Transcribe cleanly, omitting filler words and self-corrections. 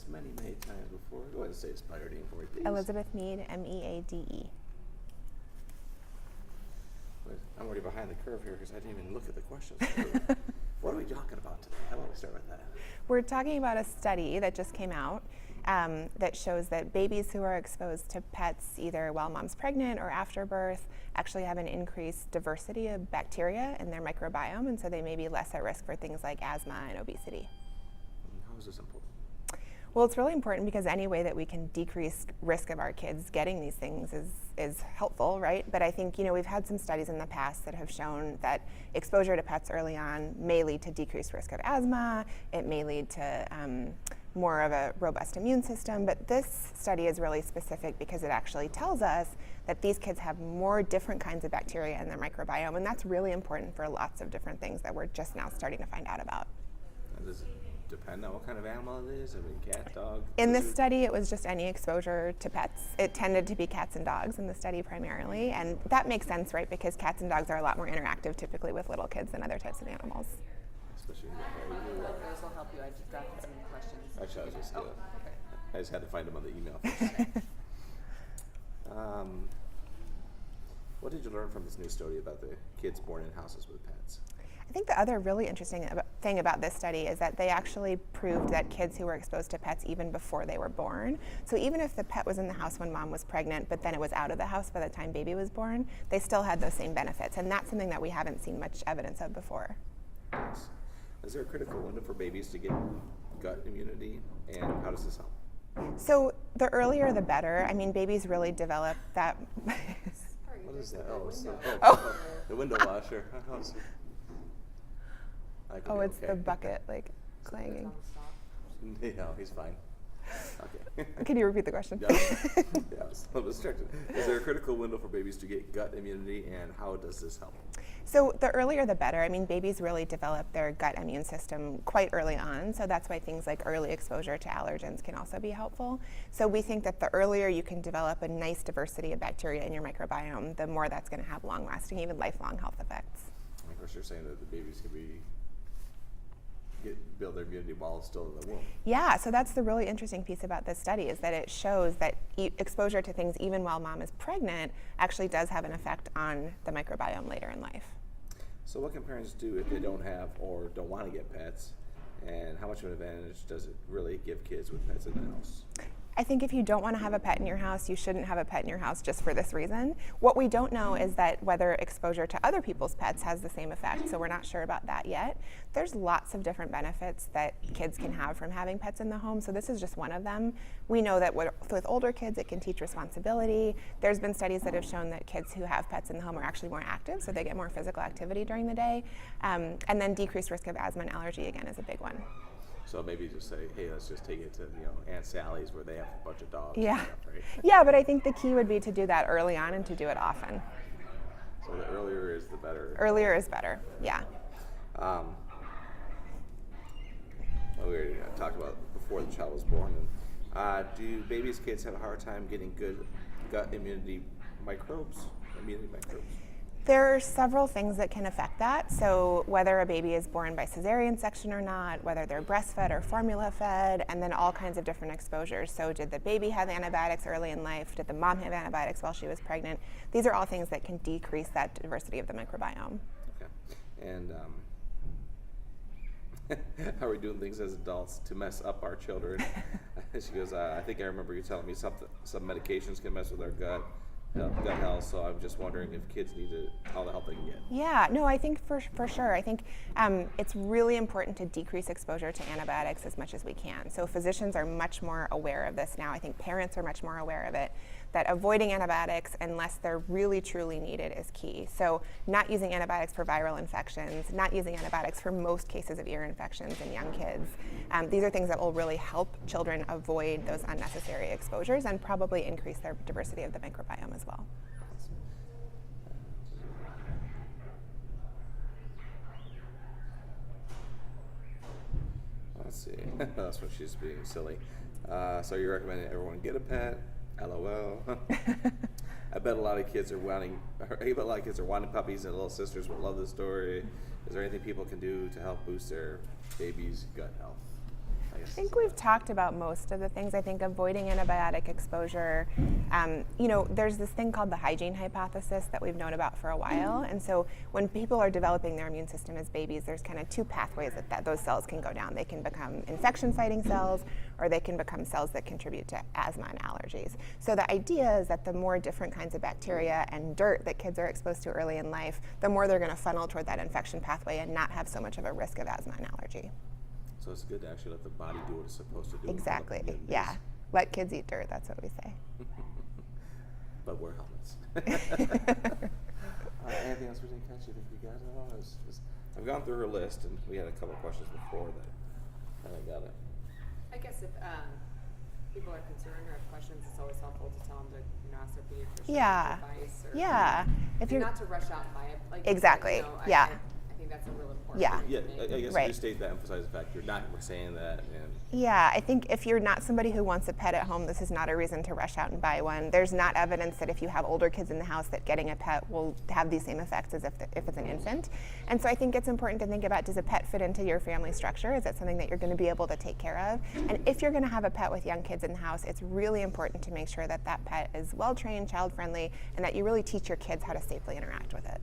many times before. Go ahead and say spell your name for me, please. Elizabeth Meade, M-E-A-D-E. I'm already behind the curve here because I didn't even look at the questions. What are we talking about today? How about we start with that? We're talking about a study that just came out that shows that babies who are exposed to pets either while mom's pregnant or after birth actually have an increased diversity of bacteria in their microbiome, and so they may be less at risk for things like asthma and obesity. How is this important? Well, it's really important because any way that we can decrease risk of our kids getting these things is helpful, right? But I think, we've had some studies in the past that have shown that exposure to pets early on may lead to decreased risk of asthma. It may lead to more of a robust immune system. But this study is really specific because it actually tells us that these kids have more different kinds of bacteria in their microbiome. And that's really important for lots of different things that we're just now starting to find out about. Does it depend on what kind of animal it is? I mean, cat, dog? In this study, it was just any exposure to pets. It tended to be cats and dogs in the study primarily, and that makes sense, right? Because cats and dogs are a lot more interactive typically with little kids than other types of animals. Especially Those will help you. I just drafted some questions. Actually, I was just okay. I just had to find them on the email first. What did you learn from this new study about the kids born in houses with pets? I think the other really interesting thing about this study is that they actually proved that kids who were exposed to pets even before they were born, so even if the pet was in the house when mom was pregnant, but then it was out of the house by the time baby was born, they still had those same benefits, and that's something that we haven't seen much evidence of before. Yes. Is there a critical window for babies to get gut immunity, and how does this help? So the earlier the better. I mean, babies really develop that. What is that? Oh, it's the window washer. It's the bucket, clanging. Yeah, he's fine. Okay. Can you repeat the question? Yeah, I was a little distracted. Is there a critical window for babies to get gut immunity, and how does this help? So the earlier the better. I mean, babies really develop their gut immune system quite early on, so that's why things like early exposure to allergens can also be helpful. So we think that the earlier you can develop a nice diversity of bacteria in your microbiome, the more that's going to have long-lasting, even lifelong health effects. Of course, you're saying that the babies can build their immunity while it's still in the womb. Yeah, so that's the really interesting piece about this study is that it shows that exposure to things even while mom is pregnant actually does have an effect on the microbiome later in life. So what can parents do if they don't have or don't want to get pets, and how much of an advantage does it really give kids with pets in the house? I think if you don't want to have a pet in your house, you shouldn't have a pet in your house just for this reason. What we don't know is that whether exposure to other people's pets has the same effect, so we're not sure about that yet. There's lots of different benefits that kids can have from having pets in the home, so this is just one of them. We know that with older kids, it can teach responsibility. There's been studies that have shown that kids who have pets in the home are actually more active, so they get more physical activity during the day. And then decreased risk of asthma and allergy, again, is a big one. So maybe just say, hey, let's just take it to Aunt Sally's where they have a bunch of dogs. Yeah. And stuff, right? Yeah, but I think the key would be to do that early on and to do it often. So the earlier is the better. Earlier is better, yeah. We already talked about before the child was born. And, do babies' kids have a hard time getting good gut immunity microbes? There are several things that can affect that. So whether a baby is born by cesarean section or not, whether they're breastfed or formula fed, and then all kinds of different exposures. So did the baby have antibiotics early in life? Did the mom have antibiotics while she was pregnant? These are all things that can decrease that diversity of the microbiome. Okay. And how are we doing things as adults to mess up our children? She goes, I think I remember you telling me some medications can mess with our gut health, so I'm just wondering if kids need all the help they can get. Yeah, no, I think for sure. I think it's really important to decrease exposure to antibiotics as much as we can. So physicians are much more aware of this now. I think parents are much more aware of it, that avoiding antibiotics unless they're really truly needed is key. So not using antibiotics for viral infections, not using antibiotics for most cases of ear infections in young kids. These are things that will really help children avoid those unnecessary exposures and probably increase their diversity of the microbiome as well. Let's see. That's what she's being silly. So you recommend everyone get a pet? LOL. I bet a lot of kids are wanting puppies, and little sisters will love this story. Is there anything people can do to help boost their baby's gut health? guess. I think we've talked about most of the things. I think avoiding antibiotic exposure. There's this thing called the hygiene hypothesis that we've known about for a while. And so when people are developing their immune system as babies, there's kind of two pathways that those cells can go down. They can become infection-fighting cells, or they can become cells that contribute to asthma and allergies. So the idea is that the more different kinds of bacteria and dirt that kids are exposed to early in life, the more they're going to funnel toward that infection pathway and not have so much of a risk of asthma and allergy. So it's good to actually let the body do what it's supposed to do. Exactly. Yeah. Let kids eat dirt. That's what we say. But wear helmets. Anything else we didn't catch? You think we got it all? I've gone through her list, and we had a couple questions before that. I got it. I guess if people are concerned or have questions, it's always helpful to tell them to ask their pediatrician Yeah. for advice. Or, Yeah. If you're not to rush out and buy it. Like, Exactly. I think that's a real important Yeah. point Yeah, to make. I guess Right. you state that, emphasize the fact you're not saying that, and Yeah, I think if you're not somebody who wants a pet at home, this is not a reason to rush out and buy one. There's not evidence that if you have older kids in the house that getting a pet will have these same effects as if it's an infant. And so I think it's important to think about, does a pet fit into your family structure? Is it something that you're going to be able to take care of? And if you're going to have a pet with young kids in the house, it's really important to make sure that that pet is well-trained, child-friendly, and that you really teach your kids how to safely interact with it.